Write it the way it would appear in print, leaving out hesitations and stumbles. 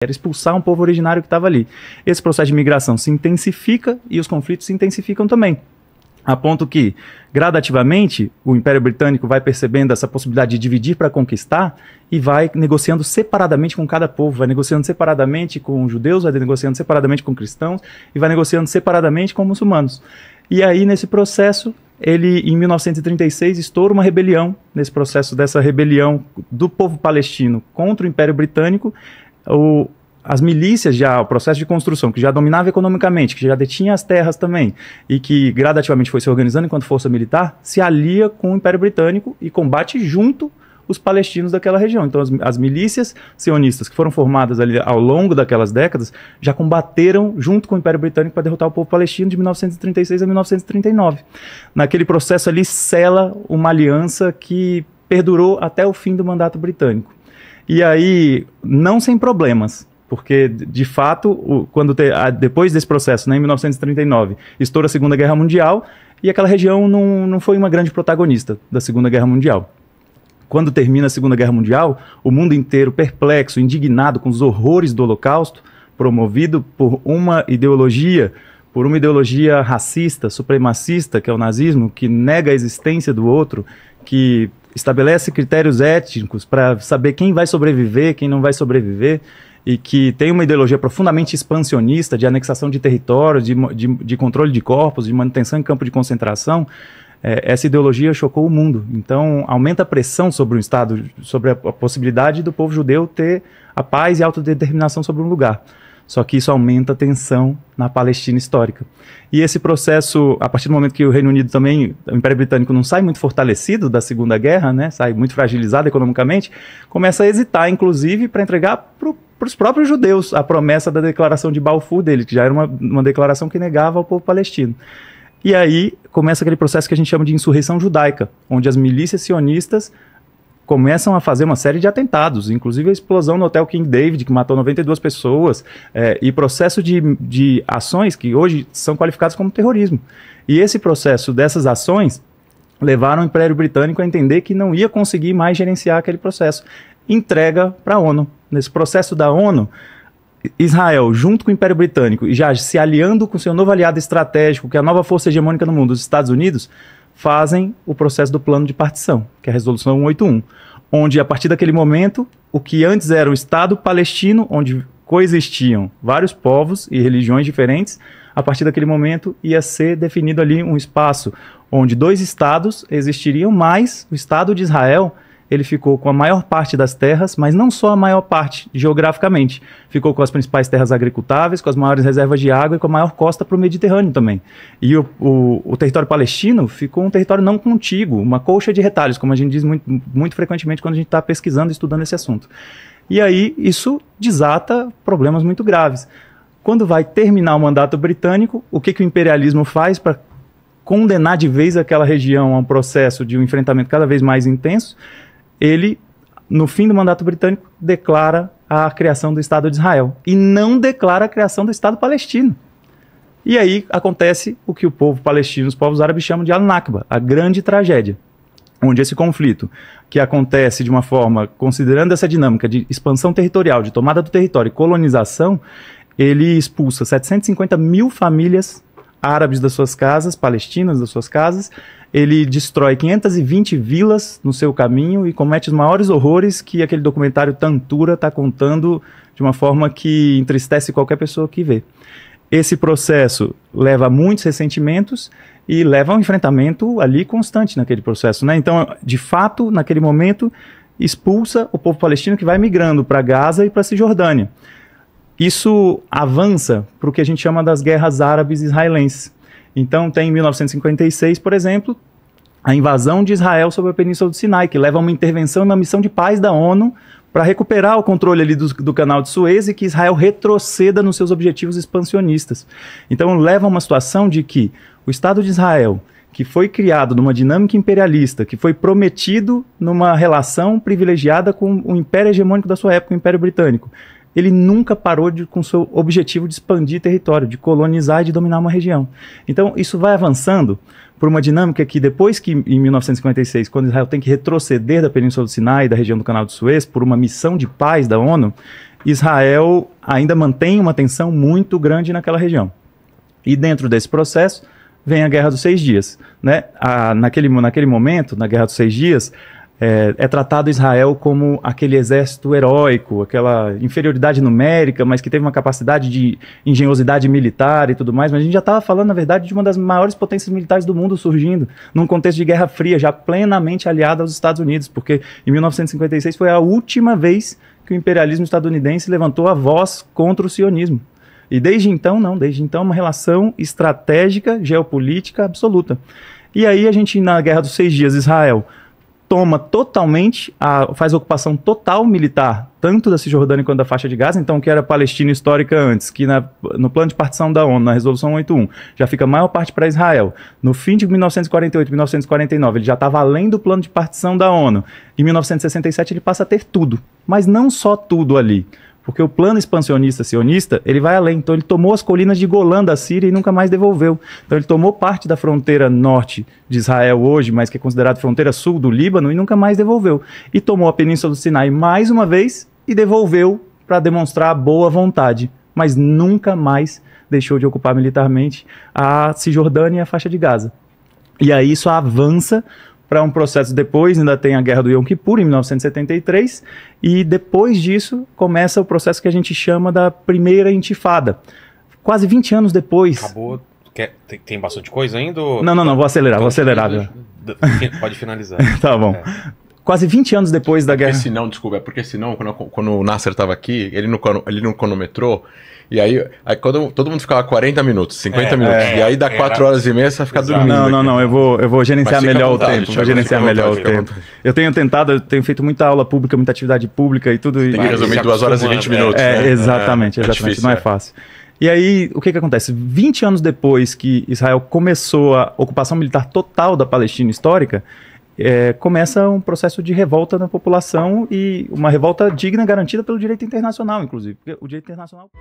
era expulsar um povo originário que estava ali. Esse processo de migração se intensifica e os conflitos se intensificam também. A ponto que, gradativamente, o Império Britânico vai percebendo essa possibilidade de dividir para conquistar e vai negociando separadamente com cada povo, vai negociando separadamente com judeus, vai negociando separadamente com cristãos e vai negociando separadamente com muçulmanos. E aí, nesse processo, ele, em 1936, estoura uma rebelião, nesse processo dessa rebelião do povo palestino contra o Império Britânico. As milícias, já o processo de construção, que já dominava economicamente, que já detinha as terras também, e que gradativamente foi se organizando enquanto força militar, se alia com o Império Britânico e combate junto os palestinos daquela região. Então as milícias sionistas que foram formadas ali ao longo daquelas décadas, já combateram junto com o Império Britânico para derrotar o povo palestino de 1936 a 1939. Naquele processo ali sela uma aliança que perdurou até o fim do mandato britânico. E aí, não sem problemas, porque, de fato, depois desse processo, né, em 1939, estoura a Segunda Guerra Mundial e aquela região não foi uma grande protagonista da Segunda Guerra Mundial. Quando termina a Segunda Guerra Mundial, o mundo inteiro perplexo, indignado com os horrores do Holocausto, promovido por uma ideologia racista, supremacista, que é o nazismo, que nega a existência do outro, que estabelece critérios étnicos para saber quem vai sobreviver, quem não vai sobreviver, e que tem uma ideologia profundamente expansionista de anexação de territórios, de controle de corpos, de manutenção em campo de concentração. Essa ideologia chocou o mundo. Então, aumenta a pressão sobre o Estado, sobre a possibilidade do povo judeu ter a paz e a autodeterminação sobre um lugar. Só que isso aumenta a tensão na Palestina histórica. E esse processo, a partir do momento que o Reino Unido também, o Império Britânico não sai muito fortalecido da Segunda Guerra, né, sai muito fragilizado economicamente, começa a hesitar, inclusive, para entregar para os próprios judeus a promessa da declaração de Balfour dele, que já era uma declaração que negava ao povo palestino. E aí começa aquele processo que a gente chama de insurreição judaica, onde as milícias sionistas começam a fazer uma série de atentados, inclusive a explosão no Hotel King David, que matou 92 pessoas, e processo de ações que hoje são qualificadas como terrorismo. E esse processo dessas ações levaram o Império Britânico a entender que não ia conseguir mais gerenciar aquele processo. Entrega para a ONU. Nesse processo da ONU, Israel, junto com o Império Britânico, e já se aliando com seu novo aliado estratégico, que é a nova força hegemônica no mundo, os Estados Unidos, fazem o processo do plano de partição, que é a Resolução 181, onde, a partir daquele momento, o que antes era o Estado palestino, onde coexistiam vários povos e religiões diferentes, a partir daquele momento ia ser definido ali um espaço onde dois estados existiriam, mas o Estado de Israel, ele ficou com a maior parte das terras, mas não só a maior parte geograficamente. Ficou com as principais terras agricultáveis, com as maiores reservas de água e com a maior costa para o Mediterrâneo também. E o território palestino ficou um território não contíguo, uma colcha de retalhos, como a gente diz muito frequentemente quando a gente está pesquisando e estudando esse assunto. E aí isso desata problemas muito graves. Quando vai terminar o mandato britânico, o que o imperialismo faz para condenar de vez aquela região a um processo de um enfrentamento cada vez mais intenso? Ele, no fim do mandato britânico, declara a criação do Estado de Israel e não declara a criação do Estado palestino. E aí acontece o que o povo palestino, os povos árabes chamam de Al-Nakba, a grande tragédia, onde esse conflito, que acontece de uma forma, considerando essa dinâmica de expansão territorial, de tomada do território e colonização, ele expulsa 750 mil famílias árabes das suas casas, palestinas das suas casas. Ele destrói 520 vilas no seu caminho e comete os maiores horrores que aquele documentário Tantura está contando de uma forma que entristece qualquer pessoa que vê. Esse processo leva a muitos ressentimentos e leva a um enfrentamento ali constante naquele processo, né? Então, de fato, naquele momento, expulsa o povo palestino que vai migrando para Gaza e para a Cisjordânia. Isso avança para o que a gente chama das guerras árabes israelenses. Então tem em 1956, por exemplo, a invasão de Israel sobre a Península do Sinai, que leva a uma intervenção e uma missão de paz da ONU para recuperar o controle ali do canal de Suez e que Israel retroceda nos seus objetivos expansionistas. Então leva a uma situação de que o Estado de Israel, que foi criado numa dinâmica imperialista, que foi prometido numa relação privilegiada com o império hegemônico da sua época, o Império Britânico, ele nunca parou com seu objetivo de expandir território, de colonizar e de dominar uma região. Então, isso vai avançando por uma dinâmica que depois que, em 1956, quando Israel tem que retroceder da Península do Sinai e da região do Canal de Suez, por uma missão de paz da ONU, Israel ainda mantém uma tensão muito grande naquela região. E dentro desse processo vem a Guerra dos 6 Dias. Né? Naquele momento, na Guerra dos 6 Dias, é tratado Israel como aquele exército heróico, aquela inferioridade numérica, mas que teve uma capacidade de engenhosidade militar e tudo mais. Mas a gente já estava falando, na verdade, de uma das maiores potências militares do mundo surgindo, num contexto de Guerra Fria, já plenamente aliada aos Estados Unidos, porque em 1956 foi a última vez que o imperialismo estadunidense levantou a voz contra o sionismo. E desde então, não, desde então uma relação estratégica, geopolítica absoluta. E aí a gente, na Guerra dos 6 Dias, Israel toma totalmente, faz ocupação total militar, tanto da Cisjordânia quanto da faixa de Gaza, então o que era Palestina histórica antes, que no plano de partição da ONU, na Resolução 81, já fica a maior parte para Israel. No fim de 1948, 1949, ele já estava além do plano de partição da ONU. Em 1967 ele passa a ter tudo, mas não só tudo ali. Porque o plano expansionista sionista, ele vai além. Então ele tomou as colinas de Golã da Síria e nunca mais devolveu. Então ele tomou parte da fronteira norte de Israel hoje, mas que é considerada fronteira sul do Líbano, e nunca mais devolveu. E tomou a Península do Sinai mais uma vez e devolveu para demonstrar boa vontade. Mas nunca mais deixou de ocupar militarmente a Cisjordânia e a faixa de Gaza. E aí isso avança para um processo depois, ainda tem a Guerra do Yom Kippur, em 1973, e depois disso começa o processo que a gente chama da Primeira Intifada. Quase 20 anos depois... Acabou... Tem bastante coisa ainda? Não, vou acelerar. Pode finalizar. Tá bom. Quase 20 anos depois da guerra... Porque senão, quando o Nasser estava aqui, ele não cronometrou, e aí quando todo mundo ficava 40 minutos, 50 minutos, e aí dá 4 horas e meia, você fica dormindo. Não, eu vou gerenciar melhor o tempo. Eu tenho feito muita aula pública, muita atividade pública e tudo. Tem que resumir 2 horas e 20 minutos. Exatamente, difícil, não é fácil. E aí, o que acontece? 20 anos depois que Israel começou a ocupação militar total da Palestina histórica, começa um processo de revolta na população, e uma revolta digna, garantida pelo direito internacional, inclusive. Porque o direito internacional...